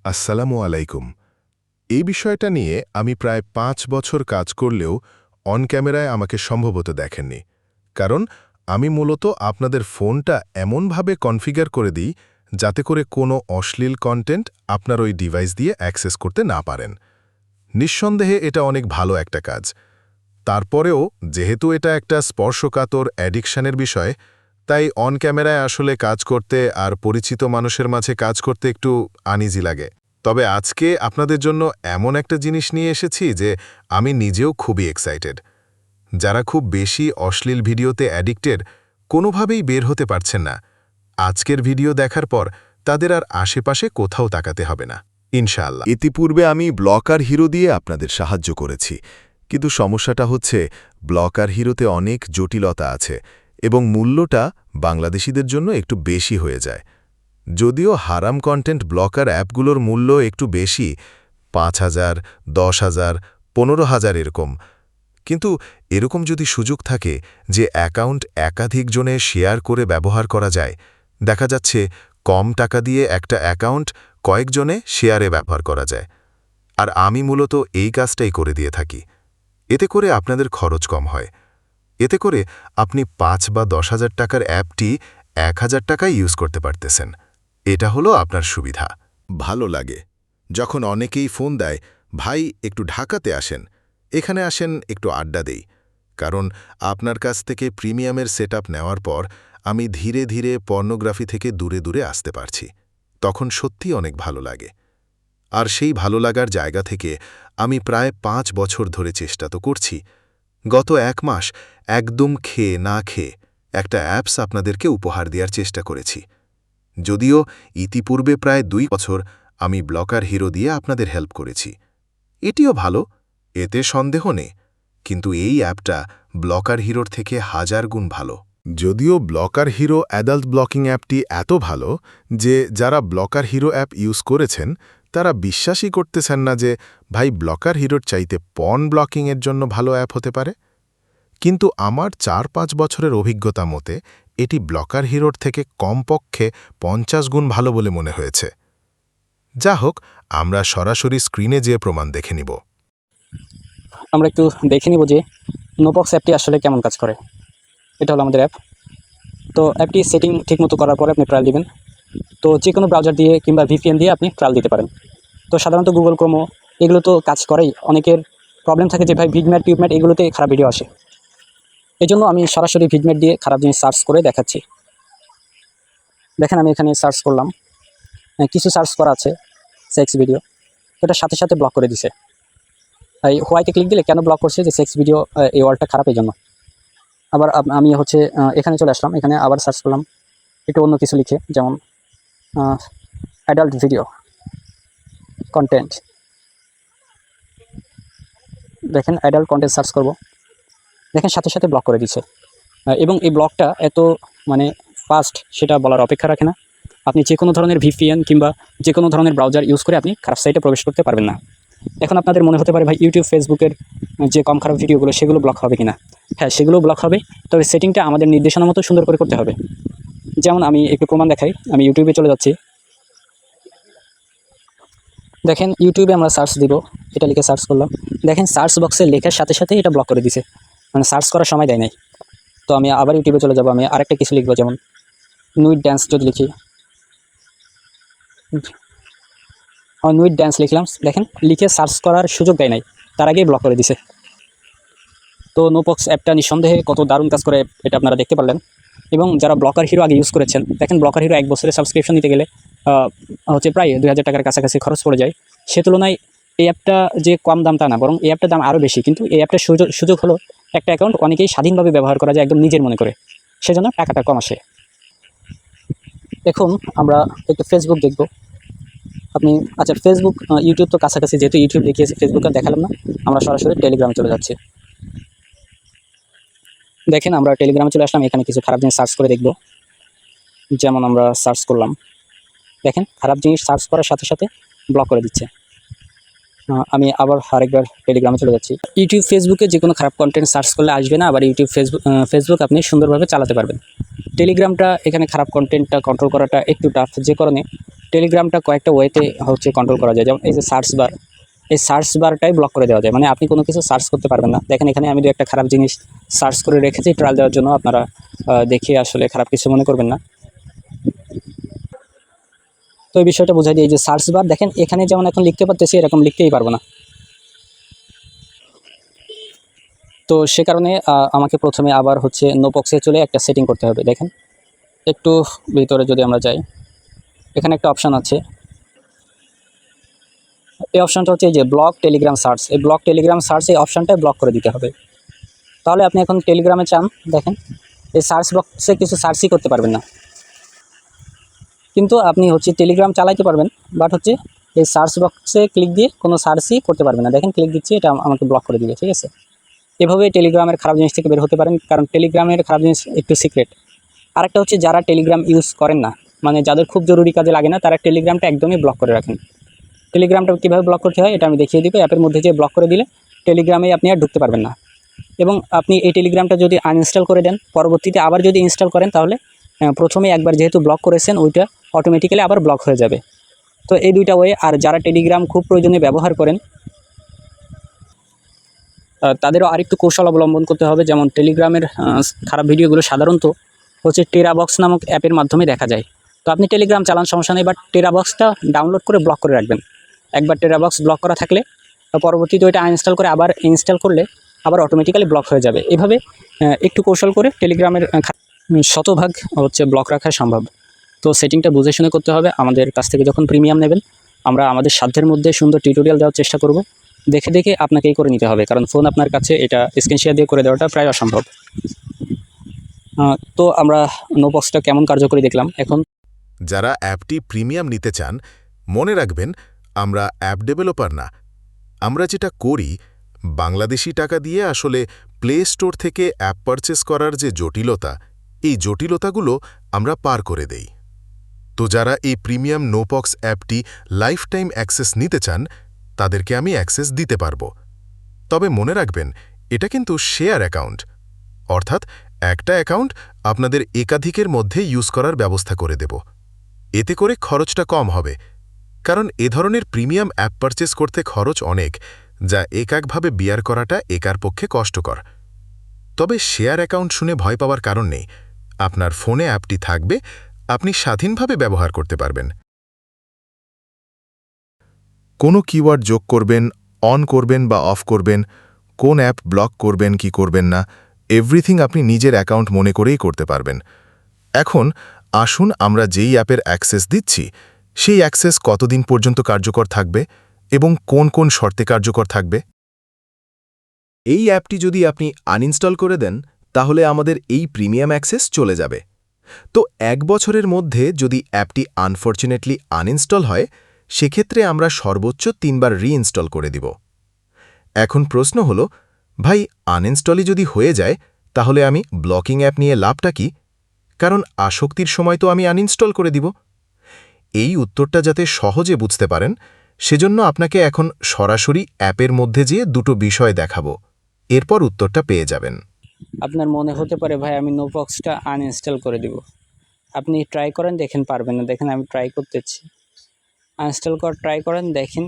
আসসালামু আলাইকুম। এই বিষয়টা নিয়ে আমি প্রায় ৫ বছর কাজ করলেও অন ক্যামেরায় আমাকে সম্ভবত দেখেননি। কারণ আমি মূলত আপনাদের ফোনটা এমনভাবে কনফিগার করে দিই যাতে করে কোনো অশ্লীল কন্টেন্ট আপনার ওই ডিভাইস দিয়ে অ্যাক্সেস করতে না পারেন। নিঃসন্দেহে এটা অনেক ভালো একটা কাজ। তারপরেও যেহেতু এটা একটা স্পর্শকাতর অ্যাডিকশনের বিষয়, তাই অন ক্যামেরায় আসলে কাজ করতে আর পরিচিত মানুষের মাঝে কাজ করতে একটু আনইজি লাগে। তবে আজকে আপনাদের জন্য এমন একটা জিনিস নিয়ে এসেছি যে আমি নিজেও খুবই এক্সাইটেড। যারা খুব বেশি অশ্লীল ভিডিওতে অ্যাডিক্টেড, কোনোভাবেই বের হতে পারছেন না, আজকের ভিডিও দেখার পর তাদের আর আশেপাশে কোথাও তাকাতে হবে না, ইনশাআল্লাহ। ইতিপূর্বে আমি ব্লকার হিরো দিয়ে আপনাদের সাহায্য করেছি, কিন্তু সমস্যাটা হচ্ছে ব্লকার হিরোতে অনেক জটিলতা আছে এবং মূল্যটা বাংলাদেশিদের জন্য একটু বেশি হয়ে যায়। যদিও হারাম কন্টেন্ট ব্লকার অ্যাপগুলোর মূল্য একটু বেশি, ৫,০০০, ১০,০০০, ১৫,০০০ এরকম, কিন্তু এরকম যদি সুযোগ থাকে যে অ্যাকাউন্ট একাধিক জনে শেয়ার করে ব্যবহার করা যায়, দেখা যাচ্ছে কম টাকা দিয়ে একটা অ্যাকাউন্ট কয়েকজনে শেয়ারে ব্যবহার করা যায়। আর আমি মূলত এই কাজটাই করে দিয়ে থাকি। এতে করে আপনাদের খরচ কম হয়। এতে করে আপনি ৫ বা ১০,০০০ টাকার অ্যাপটি ১,০০০ টাকায় ইউজ করতে পারতেছেন। এটা হলো আপনার সুবিধা। ভালো লাগে যখন অনেকেই ফোন দেয়, ভাই একটু ঢাকাতে আসেন, এখানে আসেন, একটু আড্ডা দেই। কারণ আপনার কাছ থেকে প্রিমিয়ামের সেটআপ নেওয়ার পর আমি ধীরে ধীরে পর্নোগ্রাফি থেকে দূরে দূরে আসতে পারছি। তখন সত্যি অনেক ভালো লাগে। আর সেই ভালো লাগার জায়গা থেকে আমি প্রায় ৫ বছর ধরে চেষ্টা তো করছি। গত ১ মাস একদম খেয়ে না খেয়ে একটা অ্যাপস আপনাদেরকে উপহার দেওয়ার চেষ্টা করেছি। যদিও ইতিপূর্বে প্রায় ২ বছর আমি ব্লকার হিরো দিয়ে আপনাদের হেল্প করেছি। এটিও ভালো, এতে সন্দেহ নেই, কিন্তু এই অ্যাপটা ব্লকার হিরোর থেকে ১,০০০ গুণ ভালো। যদিও ব্লকার হিরো অ্যাডাল্ট ব্লকিং অ্যাপটি এত ভালো যে যারা ব্লকার হিরো অ্যাপ ইউজ করেছেন তারা বিশ্বাসই করতেছেন না যে ভাই ব্লকার হিরোর চাইতে পর্ন ব্লকিংয়ের জন্য ভালো অ্যাপ হতে পারে। কিন্তু আমার ৪-৫ বছরের অভিজ্ঞতা মতে এটি ব্লকার হিরোর থেকে কমপক্ষে ৫০ গুণ ভালো বলে মনে হয়েছে। যা হোক, আমরা সরাসরি স্ক্রিনে যেয়ে প্রমাণ দেখে নিব। আমরা একটু দেখে নিব যে নোবক্স অ্যাপটি আসলে কেমন কাজ করে। এটা হলো আমাদের অ্যাপ। তো অ্যাপটি সেটিং ঠিকমতো করার পরে আপনি ট্রায়াল দিবেন। তো যে কোনো ব্রাউজার দিয়ে কিংবা ভিপিএন দিয়ে আপনি ট্রায়াল দিতে পারেন। তো সাধারণত গুগল ক্রোমো এগুলো তো কাজ করেই। অনেকের প্রবলেম থাকে যে ভাই ভিডম্যাট টিউবম্যাট এগুলোতে খারাপ ভিডিও আসে। এই জন্য আমি সরাসরি ভিডম্যাট দিয়ে খারাপ জিনিস সার্চ করে দেখাচ্ছি। দেখেন আমি এখানে সার্চ করলাম, কিছু সার্চ করা আছে সেক্স ভিডিও, এটা সাথে সাথে ব্লক করে দিছে। এই হোয়াইটে ক্লিক দিলে কেন ব্লক করছে, যে সেক্স ভিডিও এই ওয়ার্ডটা খারাপ, এই জন্য। আবার আমি হচ্ছে এখানে চলে আসলাম, এখানে আবার সার্চ করলাম একটু অন্য কিছু লিখে, যেমন অ্যাডাল্ট ভিডিও কন্টেন্ট। দেখেন অ্যাডাল্ট কন্টেন্ট সার্চ করব, দেখেন সাথে সাথে ব্লক করে দিচ্ছে। এবং এই ব্লকটা এত মানে ফাস্ট সেটা বলার অপেক্ষা রাখে না। আপনি যে কোনো ধরনের ভিপিএন কিংবা যে কোনো ধরনের ব্রাউজার ইউজ করে আপনি খারাপ সাইটে প্রবেশ করতে পারবেন না। এখন আপনাদের মনে হতে পারে ভাই ইউটিউব ফেসবুকের যে কম খারাপ ভিডিওগুলো সেগুলো ব্লক হবে কিনা। হ্যাঁ, সেগুলো ব্লক হবে, তবে সেটিংটা আমাদের নির্দেশনা মতো সুন্দর করে করতে হবে। যেমন আমি একটু প্রমাণ দেখাই, আমি ইউটিউবে চলে যাচ্ছি। দেখেন ইউটিউবে আমরা সার্চ দিব, এটা লিখে সার্চ করলাম, দেখেন সার্চ বক্সে লেখার সাথে সাথে এটা ব্লক করে দিছে, মানে সার্চ করার সময় দেয় নাই। তো আমি আবার ইউটিউবে চলে যাব, আমি আরেকটা কিছু লিখবো, যেমন নুইড ড্যান্স যদি লিখি, নুইড ড্যান্স লিখলাম, দেখেন লিখে সার্চ করার সুযোগ দেয় নাই, তার আগেই ব্লক করে দিছে। তো নোবক্স অ্যাপটা নিঃসন্দেহে কত দারুণ কাজ করে এটা আপনারা দেখতে পারলেন। এবং যারা ব্লকার হিরো আগে ইউজ করেছেন, দেখেন ব্লকার হিরো 1 বছরের সাবস্ক্রিপশন নিতে গেলে হচ্ছে প্রায় ২,০০০ টাকার কাছাকাছি খরচ পড়ে যায়। সে তুলনায় এই অ্যাপটা যে কম দাম তা না, বরং এই অ্যাপটার দাম আরও বেশি, কিন্তু এই অ্যাপটার সুযোগ হলো একটা অ্যাকাউন্ট অনেকেই স্বাধীনভাবে ব্যবহার করা যায় একদম নিজের মনে করে, সেজন্য টাকাটা কম আসে। এখন আমরা একটু ফেসবুক দেখব। আপনি আচ্ছা ফেসবুক ইউটিউব তো কাছাকাছি, যেহেতু ইউটিউব দেখিয়েছি ফেসবুক আর দেখালাম না, আমরা সরাসরি টেলিগ্রামে চলে যাচ্ছি। দেখেন আমরা টেলিগ্রামে চলে আসলাম, এখানে কিছু খারাপ জিনিস সার্চ করে দেখব। যেমন আমরা সার্চ করলাম, দেখেন খারাপ জিনিস সার্চ করার সাথে সাথে ব্লক করে দিচ্ছে। আমি আবার আরেকবার টেলিগ্রামে চলে যাচ্ছি। ইউটিউব ফেসবুকে যে কোনো খারাপ কন্টেন্ট সার্চ করলে আসবে না, আবার ইউটিউব ফেসবুক আপনি সুন্দরভাবে চালাতে পারবেন। টেলিগ্রামটা এখানে খারাপ কন্টেন্টটা কন্ট্রোল করাটা একটু টাফ, যে কারণে টেলিগ্রামটা কয়েকটা ওয়েতে হচ্ছে কন্ট্রোল করা যায়। যেমন এই যে সার্চ বার, এই সার্চ বারটাই ব্লক করে দেওয়া যায়, মানে আপনি কোনো কিছু সার্চ করতে পারবেন না। দেখেন এখানে আমি একটা খারাপ জিনিস সার্চ করে রেখেছি ট্রায়াল দেওয়ার জন্য, আপনারা দেখে আসলে খারাপ কিছু মনে করবেন না। তো এই বিষয়টা বোঝাই দিয়ে, এই যে সার্চ বার দেখেন এখানে যেমন এখন লিখতে পারতেছি, এরকম লিখতেই পারবো না। তো সে কারণে আমাকে প্রথমে আবার হচ্ছে নোপক্সে চলে একটা সেটিং করতে হবে। দেখেন একটু ভিতরে যদি আমরা যাই, এখানে একটা অপশান আছে। এই অপশানটা হচ্ছে এই যে ব্লক টেলিগ্রাম সার্চ, এই ব্লক টেলিগ্রাম সার্চ এই অপশানটাই ব্লক করে দিতে হবে। তাহলে আপনি এখন টেলিগ্রামে চান, দেখেন এই সার্চ বক্সে কিছু সার্চই করতে পারবেন না, কিন্তু আপনি হচ্ছে টেলিগ্রাম চালাইতে পারবেন, বাট হচ্ছে এই সার্চ বক্সে ক্লিক দিয়ে কোনো সার্চই করতে পারবেন না। দেখেন ক্লিক দিচ্ছি, এটা আমাকে ব্লক করে দিবে, ঠিক আছে। এভাবে টেলিগ্রামের খারাপ জিনিস থেকে বের হতে পারেন, কারণ টেলিগ্রামের খারাপ জিনিস একটু সিক্রেট। আরেকটা হচ্ছে যারা টেলিগ্রাম ইউজ করেন না, মানে যাদের খুব জরুরি কাজে লাগে না, তারা টেলিগ্রামটা একদমই ব্লক করে রাখেন। টেলিগ্রামটা কীভাবে ব্লক করতে হয় এটা আমি দেখিয়ে দিব। অ্যাপের মধ্যে যে ব্লক করে দিলে টেলিগ্রামে আপনি আর ঢুকতে পারবেন না। এবং আপনি এই টেলিগ্রামটা যদি আনইনস্টল করে দেন, পরবর্তীতে আবার যদি ইনস্টল করেন, তাহলে প্রথমে একবার যেহেতু ব্লক করেছেন ওইটা অটোমেটিক্যালি আবার ব্লক হয়ে যাবে। তো এই দুইটা ওয়ে। আর যারা টেলিগ্রাম খুব প্রয়োজনে ব্যবহার করেন, তাদেরও আরেকটু কৌশল অবলম্বন করতে হবে। যেমন টেলিগ্রামের খারাপ ভিডিওগুলো সাধারণত হচ্ছে টেরাবক্স নামক অ্যাপের মাধ্যমে দেখা যায়। তো আপনি টেলিগ্রাম চালান, সমস্যা নেই, বাট টেরাবক্সটা ডাউনলোড করে ব্লক করে রাখবেন। একবার টেরাবক্স ব্লক করা থাকলে পরবর্তীতে ওইটা আনইনস্টল করে আবার ইনস্টল করলে আবার অটোমেটিক্যালি ব্লক হয়ে যাবে। এভাবে একটু কৌশল করে টেলিগ্রামের শতভাগ হচ্ছে ব্লক রাখা সম্ভব। তো সেটিংটা বুঝে শুনে করতে হবে। আমাদের কাছ থেকে যখন প্রিমিয়াম নেবেন, আমরা আমাদের সাধ্যের মধ্যে সুন্দর টিউটোরিয়াল দেওয়ার চেষ্টা করব। দেখে দেখে আপনাকেই করে নিতে হবে, কারণ ফোন আপনার কাছে এটা স্ক্রিন শেয়ার দিয়ে করে দেওয়াটা প্রায় অসম্ভব। তো আমরা নোপক্সটা কেমন কার্যকরী দেখলাম। এখন যারা অ্যাপটি প্রিমিয়াম নিতে চান, মনে রাখবেন আমরা অ্যাপ ডেভেলপার না। আমরা যেটা করি, বাংলাদেশি টাকা দিয়ে আসলে প্লে স্টোর থেকে অ্যাপ পারচেস করার যে জটিলতা, এই জটিলতাগুলো আমরা পার করে দেই। তো যারা এই প্রিমিয়াম নোপক্স অ্যাপটি লাইফ টাইম অ্যাক্সেস নিতে চান, তাদেরকে আমি অ্যাক্সেস দিতে পারব। তবে মনে রাখবেন, এটা কিন্তু শেয়ার অ্যাকাউন্ট, অর্থাৎ একটা অ্যাকাউন্ট আপনাদের একাধিকের মধ্যে ইউজ করার ব্যবস্থা করে দেব। এতে করে খরচটা কম হবে, কারণ এ ধরনের প্রিমিয়াম অ্যাপ পারচেস করতে খরচ অনেক, যা একাকভাবে বিয়ার করাটা একার পক্ষে কষ্টকর। তবে শেয়ার অ্যাকাউন্ট শুনে ভয় পাওয়ার কারণ নেই। আপনার ফোনে অ্যাপটি থাকবে, আপনি স্বাধীনভাবে ব্যবহার করতে পারবেন। কোনো কিওয়ার্ড যোগ করবেন, অন করবেন বা অফ করবেন, কোন অ্যাপ ব্লক করবেন কি করবেন না, এভরিথিং আপনি নিজের অ্যাকাউন্ট মনে করেই করতে পারবেন। এখন আসুন আমরা যেই অ্যাপের অ্যাক্সেস দিচ্ছি, সেই অ্যাক্সেস কতদিন পর্যন্ত কার্যকর থাকবে এবং কোন কোন শর্তে কার্যকর থাকবে। এই অ্যাপটি যদি আপনি আনইনস্টল করে দেন, তাহলে আমাদের এই প্রিমিয়াম অ্যাক্সেস চলে যাবে। তো 1 বছরের মধ্যে যদি অ্যাপটি আনফরচুনেটলি আনইনস্টল হয়, সেক্ষেত্রে আমরা সর্বোচ্চ 3 বার রিইনস্টল করে দিব। এখন প্রশ্ন হল, ভাই আনইনস্টলই যদি হয়ে যায়, তাহলে আমি ব্লকিং অ্যাপ নিয়ে লাভটা কি? কারণ আসক্তির সময় তো আমি আনইনস্টল করে দিব। এই উত্তরটা যাতে সহজে বুঝতে পারেন, সেজন্য আপনাকে এখন সরাসরি অ্যাপের মধ্যে যেয়ে দুটো বিষয় দেখাবো, এরপর উত্তরটা পেয়ে যাবেন। আপনার মনে হতে পারে ভাই আমি নোপক্সটা আনইনস্টল করে দিব। আপনি ট্রাই করেন, দেখেন পারবেন না। দেখেন আমি ট্রাই করতেছি, আনইনস্টল করার ট্রাই করেন, দেখেন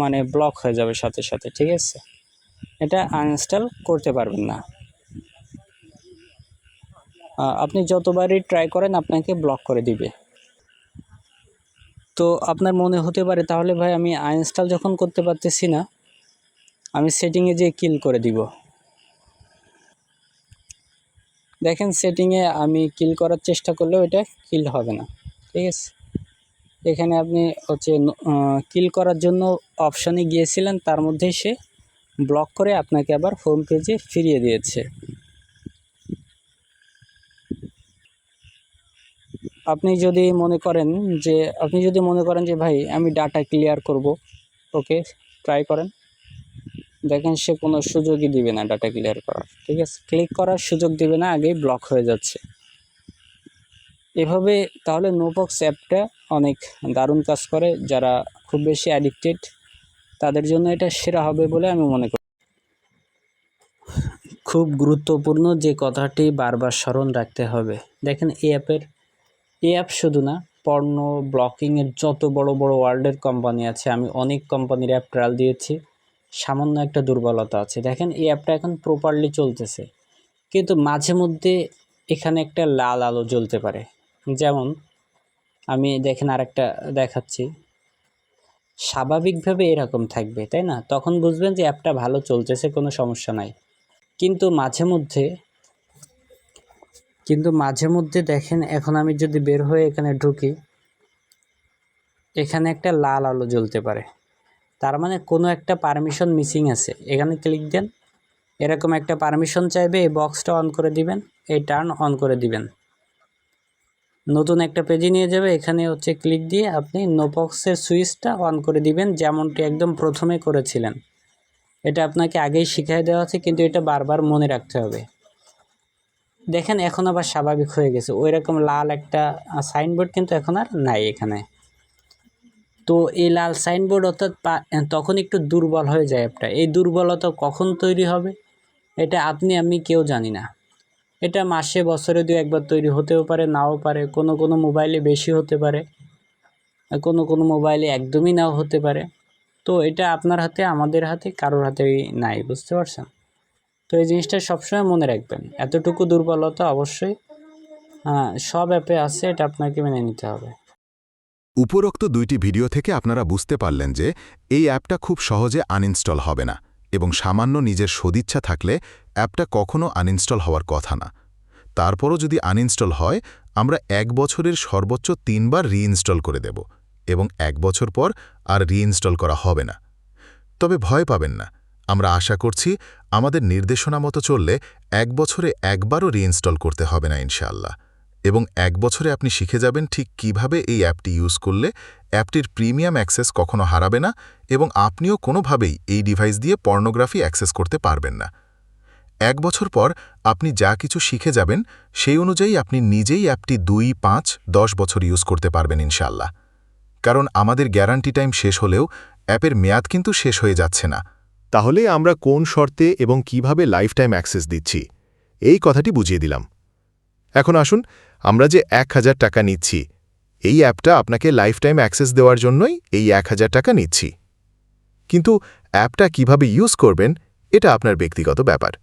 মানে ব্লক হয়ে যাবে সাথে সাথে, ঠিক আছে। এটা আনইনস্টল করতে পারবেন না। আপনি যতবারই ট্রাই করেন আপনাকে ব্লক করে দিবে। তো আপনার মনে হতে পারে তাহলে ভাই আমি আনইনস্টল যখন করতে পারতেছি না, আমি সেটিংয়ে যেয়ে কিল করে দিব। দেখেন সেটিংয়ে আমি কিল করার চেষ্টা করলেও এটা কিল হবে না, ঠিক আছে। এখানে আপনি হচ্ছে কিল করার জন্য অপশানে গিয়েছিলেন, তার মধ্যেই সে ব্লক করে আপনাকে আবার হোম পেজে ফিরিয়ে দিয়েছে। আপনি যদি মনে করেন যে ভাই আমি ডাটা ক্লিয়ার করব, ওকে ট্রাই করেন, দেখেন সে কোনো সুযোগই দিবে না ডাটা ক্লিয়ার করার, ঠিক আছে। ক্লিক করার সুযোগ দিবে না, আগেই ব্লক হয়ে যাচ্ছে। এভাবে তাহলে নোপক্স অ্যাপটা অনেক দারুণ কাজ করে। যারা খুব বেশি অ্যাডিক্টেড তাদের জন্য এটা সেরা হবে বলে আমি মনে করি। খুব গুরুত্বপূর্ণ যে কথাটি বারবার স্মরণ রাখতে হবে, দেখেন এই অ্যাপ শুধু না, পর্ন ব্লকিংয়ের যত বড় বড় ওয়ার্ল্ডের কোম্পানি আছে, আমি অনেক কোম্পানির অ্যাপ ট্রায়াল দিয়েছি, সামান্য একটা দুর্বলতা আছে। দেখেন এই অ্যাপটা এখন প্রপারলি চলতেছে, কিন্তু মাঝে মধ্যে এখানে একটা লাল আলো জ্বলতে পারে। যেমন আমি দেখেন আরেকটা দেখাচ্ছি, স্বাভাবিকভাবে এরকম থাকবে, তাই না? তখন বুঝবেন যে অ্যাপটা ভালো চলতেছে, কোনো সমস্যা নাই। কিন্তু মাঝে মধ্যে দেখেন, এখন আমি যদি বের হয়ে এখানে ঢুকি, এখানে একটা লাল আলো জ্বলতে পারে, তার মানে কোনো একটা পারমিশন মিসিং আছে। এখানে ক্লিক দেন, এরকম একটা পারমিশন চাইবে, এই বক্সটা অন করে দিবেন, এই টার্ন অন করে দিবেন, নতুন একটা পেজে নিয়ে যাবে। এখানে হচ্ছে ক্লিক দিয়ে আপনি নোবক্সের সুইচটা অন করে দিবেন, যেমনটি একদম প্রথমে করেছিলেন। এটা আপনাকে আগেই শিখিয়ে দেওয়া আছে, কিন্তু এটা বারবার মনে রাখতে হবে। দেখেন এখন আবার স্বাভাবিক হয়ে গেছে, ওই রকম লাল একটা সাইনবোর্ড কিন্তু এখন আর নাই এখানে। তো এই লাল সাইনবোর্ড অর্থাৎ তখন একটু দুর্বল হয়ে যায় অ্যাপটা। এই দুর্বলতা কখন তৈরি হবে এটা আপনি আমি কেউ জানি না। এটা মাসে বছরে 2-1 বার তৈরি হতেও পারে, নাও পারে। কোনো মোবাইলে বেশি হতে পারে, কোনো মোবাইলে একদমই নাও হতে পারে। তো এটা আপনার হাতে, আমাদের হাতে, কারোর হাতেই নাই, বুঝতে পারছেন? তো এই জিনিসটা সবসময় মনে রাখবেন, এতটুকু দুর্বলতা অবশ্যই সব অ্যাপে আছে, এটা আপনাকে মেনে নিতে হবে। উপরোক্ত 2টি ভিডিও থেকে আপনারা বুঝতে পারলেন যে এই অ্যাপটা খুব সহজে আনইনস্টল হবে না, এবং সামান্য নিজের সদিচ্ছা থাকলে অ্যাপটা কখনো আনইনস্টল হওয়ার কথা না। তারপরও যদি আনইনস্টল হয়, আমরা 1 বছরের সর্বোচ্চ 3 বার রিইনস্টল করে দেব, এবং 1 বছর পর আর রিইনস্টল করা হবে না। তবে ভয় পাবেন না, আমরা আশা করছি আমাদের নির্দেশনা মতো চললে 1 বছরে একবারও রিইনস্টল করতে হবে না ইনশাআল্লাহ, এবং 1 বছরে আপনি শিখে যাবেন ঠিক কিভাবে এই অ্যাপটি ইউজ করলে অ্যাপটির প্রিমিয়াম অ্যাক্সেস কখনো হারাবে না, এবং আপনিও কোনোভাবেই এই ডিভাইস দিয়ে পর্নোগ্রাফি অ্যাক্সেস করতে পারবেন না। 1 বছর পর আপনি যা কিছু শিখে যাবেন, সেই অনুযায়ী আপনি নিজেই অ্যাপটি 2, 5, 10 বছর ইউজ করতে পারবেন ইনশাআল্লাহ। কারণ আমাদের গ্যারান্টি টাইম শেষ হলেও অ্যাপের মেয়াদ কিন্তু শেষ হয়ে যাচ্ছে না। তাহলে আমরা কোন শর্তে এবং কিভাবে লাইফ টাইম অ্যাক্সেস দিচ্ছি, এই কথাটি বুঝিয়ে দিলাম। এখন আসুন, আমরা যে 1000 টাকা নিচ্ছি, এই অ্যাপটা আপনাকে লাইফ টাইম অ্যাক্সেস দেওয়ার জন্যই এই 1000 টাকা নিচ্ছি। কিন্তু অ্যাপটা কিভাবে ইউজ করবেন, এটা আপনার ব্যক্তিগত ব্যাপার।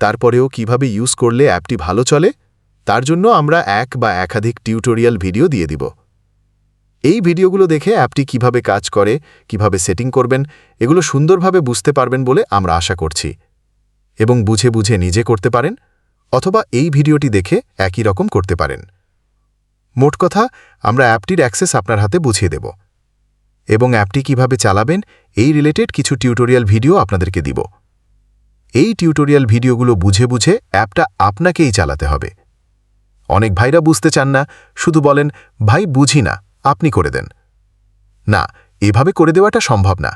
তারপরেও কিভাবে ইউজ করলে অ্যাপটি ভালো চলে, তার জন্য আমরা 1 বা একাধিক টিউটোরিয়াল ভিডিও দিয়ে দিব। এই ভিডিওগুলো দেখে অ্যাপটি কিভাবে কাজ করে, কিভাবে সেটিং করবেন, এগুলো সুন্দরভাবে বুঝতে পারবেন বলে আমরা আশা করছি, এবং বুঝে বুঝে নিজে করতে পারেন, অথবা এই ভিডিওটি দেখে একই রকম করতে পারেন। মোট কথা, আমরা অ্যাপটির অ্যাক্সেস আপনার হাতে বুঝিয়ে দেব, এবং অ্যাপটি কিভাবে চালাবেন এই রিলেটেড কিছু টিউটোরিয়াল ভিডিও আপনাদেরকে দিব। এই টিউটোরিয়াল ভিডিওগুলো বুঝে বুঝে অ্যাপটা আপনাকেই চালাতে হবে। অনেক ভাইরা বুঝতে চান না, শুধু বলেন, ভাই বুঝি না, আপনি করে দেন। না, এভাবে করে দেওয়াটা সম্ভব না।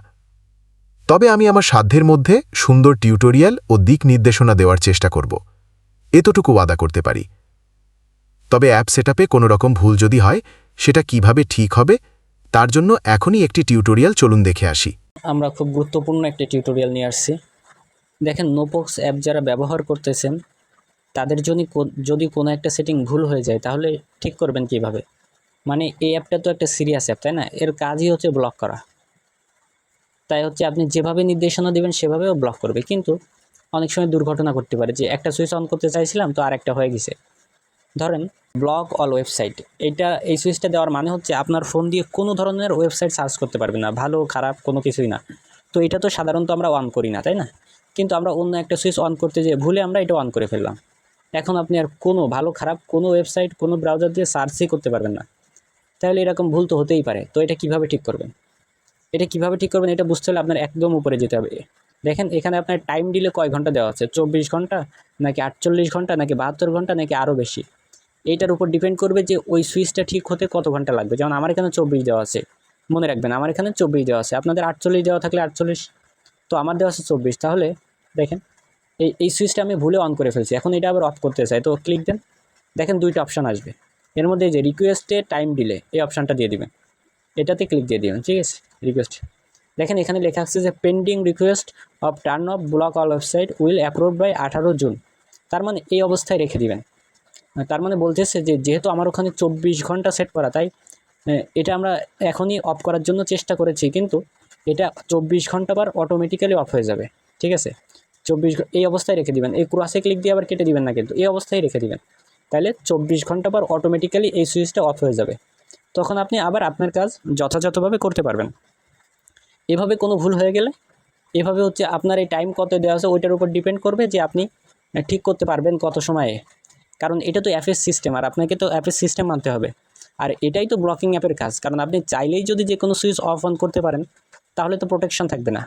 তবে আমি আমার সাধ্যের মধ্যে সুন্দর টিউটোরিয়াল ও দিক নির্দেশনা দেওয়ার চেষ্টা করব, এতটুকু ওয়াদা করতে পারি। তবে অ্যাপ সেটআপে কোনো রকম ভুল যদি হয়, সেটা কিভাবে ঠিক হবে, তার জন্য এখনই একটি টিউটোরিয়াল চলুন দেখে আসি। আমরা খুব গুরুত্বপূর্ণ একটি টিউটোরিয়াল নিয়ে আসছি। দেখেন, নোবক্স অ্যাপ যারা ব্যবহার করতেছেন, তাদের যদি কোনো একটা সেটিং ভুল হয়ে যায়, তাহলে ঠিক করবেন কিভাবে? মানে এই অ্যাপটা তো একটা সিরিয়াস অ্যাপ, তাই না? এর কাজই হচ্ছে ব্লক করা। তাই হচ্ছে আপনি যেভাবে নির্দেশনা দিবেন সেভাবেও ব্লক করবে, কিন্তু অনেক সময় দুর্ঘটনা ঘটতে পারে, যে একটা সুইচ অন করতে চাইছিলাম তো আরেকটা হয়ে গেছে। ধরেন ব্লক অল ওয়েবসাইট, এই সুইচটা দেওয়ার মানে হচ্ছে আপনার ফোন দিয়ে কোনো ধরনের ওয়েবসাইট সার্চ করতে পারবেন না, ভালো খারাপ কোনো কিছুই না। তো এটা তো সাধারণত আমরা অন করি না, তাই না? কিন্তু আমরা অন্য একটা সুইচ অন করতে যেয়ে ভুলে আমরা এটা অন করে ফেললাম। এখন আপনি আর কোনো ভালো খারাপ কোনো ওয়েবসাইট কোনো ব্রাউজার দিয়ে সার্চই করতে পারবেন না। তাহলে এরকম ভুল তো হতেই পারে। তো এটা কিভাবে ঠিক করবেন? এটা বুঝতে হলে আপনার একদম উপরে যেতে হবে। দেখেন এখানে আপনার টাইম ডিলে কয় ঘন্টা দেওয়া আছে, 24 ঘন্টা নাকি 48 ঘন্টা নাকি 72 ঘন্টা নাকি আরও বেশি। এইটার উপর ডিপেন্ড করবে যে ওই সুইচটা ঠিক হতে কত ঘন্টা লাগবে। যেমন আমার এখানে 24 দেওয়া আছে, মনে রাখবেন আমার এখানে 24 দেওয়া আছে, আপনাদের 48 দেওয়া থাকলে 48, তো আমার দেওয়া আছে 24। তাহলে দেখেন এই সুইচটা আমি ভুলে অন করে ফেলছি, এখন এটা আবার অফ করতে চাই, তো ক্লিক দেন। দেখেন 2টা অপশান আসবে, এর মধ্যে এই যে রিকোয়েস্টে টাইম ডিলে, এই অপশানটা দিয়ে দিবেন, এটাতে ক্লিক দিয়ে দিবেন, ঠিক আছে? রিকোয়েস্ট দেখেন এখানে লেখা আছে যে pending request of turn off block all website will approve by 18 June. তার মানে এই অবস্থায় রেখে দিবেন। তার মানে বলতেছে যে যেহেতু আমার ওখানে 24 ঘন্টা সেট করা, তাই এটা আমরা এখনই অফ করার জন্য চেষ্টা করেছি, কিন্তু এটা 24 ঘন্টা পর অটোমেটিক্যালি অফ হয়ে যাবে। ঠিক আছে, এই অবস্থায় রেখে দিবেন, এই ক্রসে ক্লিক দিয়ে আবার কেটে দিবেন না, কিন্তু এই অবস্থায় রেখে দিবেন। তাহলে 24 ঘন্টা পর অটোমেটিক্যালি এই সুইচটা অফ হয়ে যাবে, তখন আপনি আবার আপনার কাজ যথাযথভাবে করতে পারবেন। এভাবে কোনো ভুল হয়ে গেলে এভাবে হচ্ছে আপনার এই টাইম কত দেওয়া আছে ওইটার উপর ডিপেন্ড করবে যে আপনি ঠিক করতে পারবেন কত সময়ে, কারণ এটা তো অ্যাপের সিস্টেম আর আপনাকে তো অ্যাপের সিস্টেম মানতে হবে। আর এটাই তো ব্লকিং অ্যাপের কাজ, কারণ আপনি চাইলেই যদি যে কোনো সুইচ অফ অন করতে পারেন তাহলে তো প্রোটেকশন থাকবে না।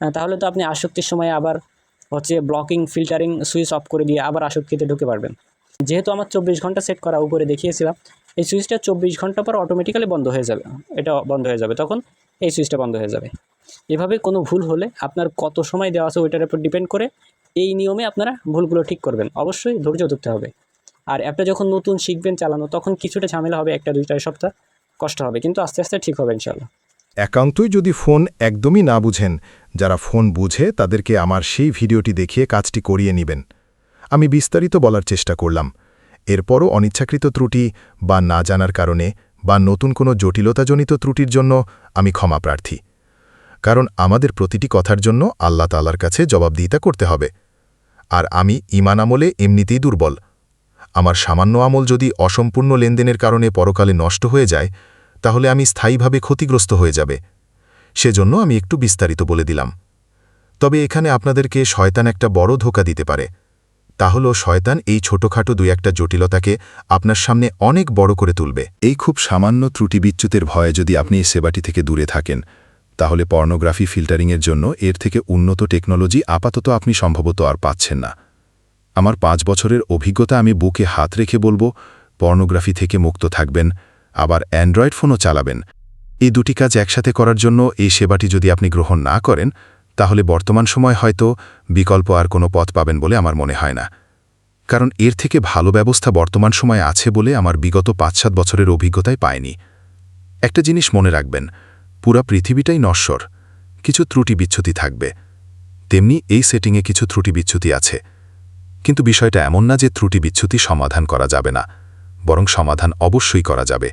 তাহলে তো আপনি আসক্তির সময় আবার হচ্ছে ব্লকিং ফিল্টারিং সুইচ অফ করে দিয়ে আবার আসক্তিতে ঢুকে পারবেন। যেহেতু আমার 24 ঘন্টা সেট করা উপরে দেখিয়েছিলাম, এই সুইচটা 24 ঘন্টা পর অটোমেটিক্যালি বন্ধ হয়ে যাবে, এটা বন্ধ হয়ে যাবে, তখন এই সুইচটা বন্ধ হয়ে যাবে। এভাবে কোনো ভুল হলে আপনার কত সময় দেওয়া আছে ওইটার উপর ডিপেন্ড করে এই নিয়মে আপনারা ভুলগুলো ঠিক করবেন। অবশ্যই ধৈর্য ধরতে হবে। আর অ্যাপটা যখন নতুন শিখবেন চালানো তখন কিছুটা ঝামেলা হবে, 1-2 সপ্তাহ কষ্ট হবে, কিন্তু আস্তে আস্তে ঠিক হবে ইনশাল্লাহ। একান্তই যদি ফোন একদমই না বুঝেন, যারা ফোন বুঝে তাদেরকে আমার সেই ভিডিওটি দেখিয়ে কাজটি করিয়ে নেবেন। আমি বিস্তারিত বলার চেষ্টা করলাম। এরপরও অনিচ্ছাকৃত ত্রুটি বা না জানার কারণে বা নতুন কোনো জটিলতাজনিত ত্রুটির জন্য আমি ক্ষমা প্রার্থী। কারণ আমাদের প্রতিটি কথার জন্য আল্লাহ তাআলার কাছে জবাবদিহিতা করতে হবে। আর আমি ঈমান আমলে এমনিতেই দুর্বল। আমার সামান্য আমল যদি অসম্পূর্ণ লেনদেনের কারণে পরকালে নষ্ট হয়ে যায়, তাহলে আমি স্থায়ীভাবে ক্ষতিগ্রস্ত হয়ে যাবে। সেজন্য আমি একটু বিস্তারিত বলে দিলাম। তবে এখানে আপনাদেরকে শয়তান একটা বড় ধোঁকা দিতে পারে। তা হল শয়তান এই ছোটখাটো 2-1টা জটিলতাকে আপনার সামনে অনেক বড় করে তুলবে। এই খুব সামান্য ত্রুটি বিচ্যুতের ভয়ে যদি আপনি এই সেবাটি থেকে দূরে থাকেন, তাহলে পর্নোগ্রাফি ফিল্টারিংয়ের জন্য এর থেকে উন্নত টেকনোলজি আপাতত আপনি সম্ভবত আর পাচ্ছেন না। আমার 5 বছরের অভিজ্ঞতা আমি বুকে হাত রেখে বলবো, পর্নোগ্রাফি থেকে মুক্ত থাকবেন, আবার অ্যান্ড্রয়েড ফোনও চালাবেন। এই দুটি কাজ একসাথে করার জন্য এই সেবাটি যদি আপনি গ্রহণ না করেন, তাহলে বর্তমান সময় হয়তো বিকল্প আর কোনো পথ পাবেন বলে আমার মনে হয় না। কারণ এর থেকে ভালো ব্যবস্থা বর্তমান সময়ে আছে বলে আমার বিগত 5-7 বছরের অভিজ্ঞতায় পায়নি। একটা জিনিস মনে রাখবেন, পুরা পৃথিবীটাই নশ্বর, কিছু ত্রুটি বিচ্যুতি থাকবে। তেমনি এই সেটিংয়ে কিছু ত্রুটি বিচ্যুতি আছে, কিন্তু বিষয়টা এমন না যে ত্রুটি বিচ্যুতি সমাধান করা যাবে না, বরং সমাধান অবশ্যই করা যাবে।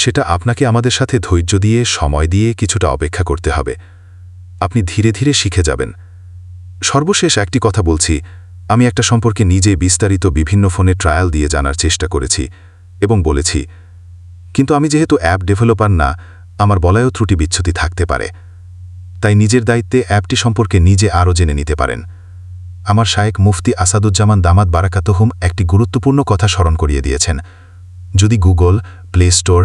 সেটা আপনাকে আমাদের সাথে ধৈর্য দিয়ে সময় দিয়ে কিছুটা অপেক্ষা করতে হবে। আপনি ধীরে ধীরে শিখে যাবেন। সর্বশেষ একটি কথা বলছি, আমি একটা সম্পর্কে নিজে বিস্তারিত বিভিন্ন ফোনে ট্রায়াল দিয়ে জানার চেষ্টা করেছি এবং বলেছি, কিন্তু আমি যেহেতু অ্যাপ ডেভেলপার না, আমার বলায়ও ত্রুটি বিচ্যুতি থাকতে পারে। তাই নিজের দায়িত্বে অ্যাপটি সম্পর্কে নিজে আরও জেনে নিতে পারেন। আমার শায়েখ মুফতি আসাদুজ্জামান দামাত বারাকাতুহুম একটি গুরুত্বপূর্ণ কথা স্মরণ করিয়ে দিয়েছেন। যদি গুগল প্লে স্টোর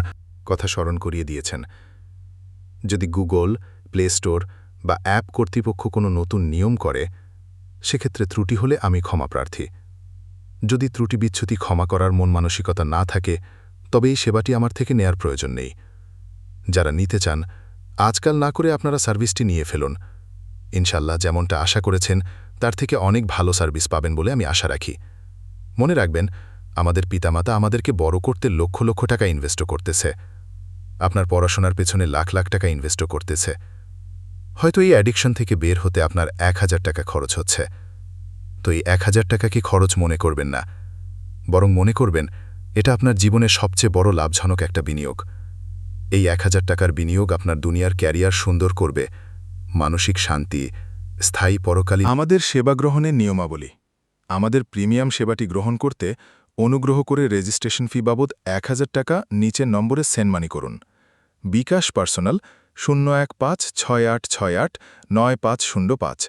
যদি গুগল প্লে স্টোর বা অ্যাপ কর্তৃপক্ষ কোনো নতুন নিয়ম করে, সেক্ষেত্রে ত্রুটি হলে আমি ক্ষমা প্রার্থী। যদি ত্রুটি বিচ্যুতি ক্ষমা করার মন মানসিকতা না থাকে, তবে এই সেবাটি আমার থেকে নেয়ার প্রয়োজন নেই। যারা নিতে চান, আজকাল না করে আপনারা সার্ভিসটি নিয়ে ফেলুন। ইনশাল্লাহ যেমনটা আশা করেছেন তার থেকে অনেক ভালো সার্ভিস পাবেন বলে আমি আশা রাখি। মনে রাখবেন, আমাদের পিতামাতা আমাদেরকে বড় করতে লক্ষ লক্ষ টাকা ইনভেস্টও করতেছে। আপনার পড়াশোনার পেছনে লাখ লাখ টাকা ইনভেস্টও করতেছে। হয়তো এই অ্যাডিকশন থেকে বের হতে আপনার 1000 টাকা খরচ হচ্ছে। তো এই 1000 টাকা কি খরচ মনে করবেন না, বরং মনে করবেন এটা আপনার জীবনের সবচেয়ে বড় লাভজনক একটা বিনিয়োগ। এই 1000 টাকার বিনিয়োগ আপনার দুনিয়ার ক্যারিয়ার সুন্দর করবে, মানসিক শান্তি, স্থায়ী পরকালীন। আমাদের সেবা গ্রহণের নিয়মাবলী। আমাদের প্রিমিয়াম সেবাটি গ্রহণ করতে অনুগ্রহ করে রেজিস্ট্রেশন ফি বাবদ 1000 টাকা নিচের নম্বরে সেন্ড মানি করুন। বিকাশ পার্সোনাল 01568689505,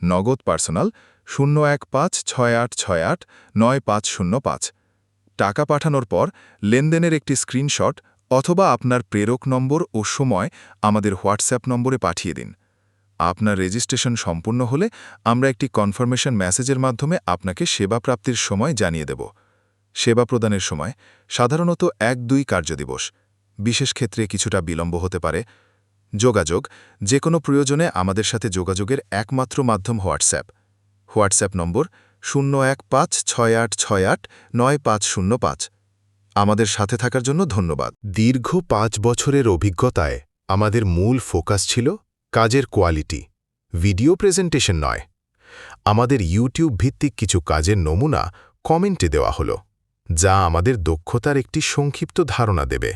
নগদ পার্সোনাল 01568689505। টাকা পাঠানোর পর লেনদেনের একটি স্ক্রিনশট অথবা আপনার প্রেরক নম্বর ও সময় আমাদের হোয়াটসঅ্যাপ নম্বরে পাঠিয়ে দিন। আপনার রেজিস্ট্রেশন সম্পূর্ণ হলে আমরা একটি কনফার্মেশন মেসেজের মাধ্যমে আপনাকে সেবা প্রাপ্তির সময় জানিয়ে দেব। সেবা প্রদানের সময় সাধারণত 1-2 কার্যদিবস, বিশেষ ক্ষেত্রে কিছুটা বিলম্ব হতে পারে। যোগাযোগ, যে কোনো প্রয়োজনে আমাদের সাথে যোগাযোগের একমাত্র মাধ্যম হোয়াটসঅ্যাপ নম্বর 01568689505। আমাদের সাথে থাকার জন্য ধন্যবাদ। দীর্ঘ 5 বছরের অভিজ্ঞতায় আমাদের মূল ফোকাস ছিল কাজের কোয়ালিটি, ভিডিও প্রেজেন্টেশন নয়। আমাদের ইউটিউব ভিত্তিক কিছু কাজের নমুনা কমেন্টে দেওয়া হলো, যা আমাদের দক্ষতার একটি সংক্ষিপ্ত ধারণা দেবে।